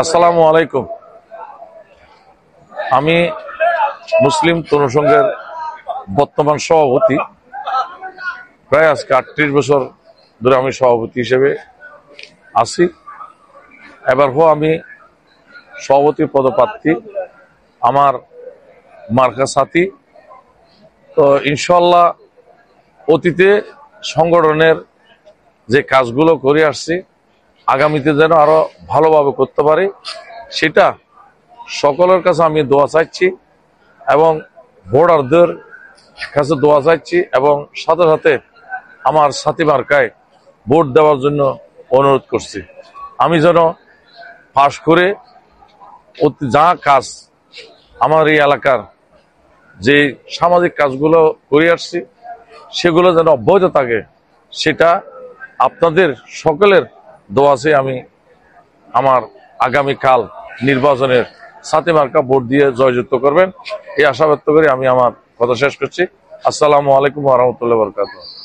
আসসালামু আলাইকুম। আমি মুসলিম তরুণ সংঘের বর্তমান সভাপতি। প্রায় আজকে 38 বছর ধরে আমি সভাপতি হিসেবে আছি। এবার আমি সভাপতি পদপ্রার্থী, আমার মার্কা সাথী। তো ইনশাল্লাহ অতীতে সংগঠনের যে কাজগুলো করে আসছি আগামীতে যেন আরো ভালোভাবে করতে পারি, সেটা সকলের কাছে আমি দোয়া চাইছি এবং ভোটারদের কাছে দোয়া চাইছি এবং সাথে সাথে আমার সাথী মার্কায় ভোট দেওয়ার জন্য অনুরোধ করছি। আমি যেন পাশ করে যা কাজ আমার এই এলাকার যে সামাজিক কাজগুলো করে আসছি সেগুলো যেন অব্যাহত থাকে, সেটা আপনাদের সকলের দোয়া চেয়ে আমি আমার আগামীকাল নির্বাচনের সাথী মার্কা ভোট দিয়ে জয়যুক্ত করবেন এই আশা ব্যক্ত করে আমি আমার কথা শেষ করছি। আসসালামু আলাইকুম ওয়া রাহমাতুল্লাহি ওয়া বারাকাতুহু।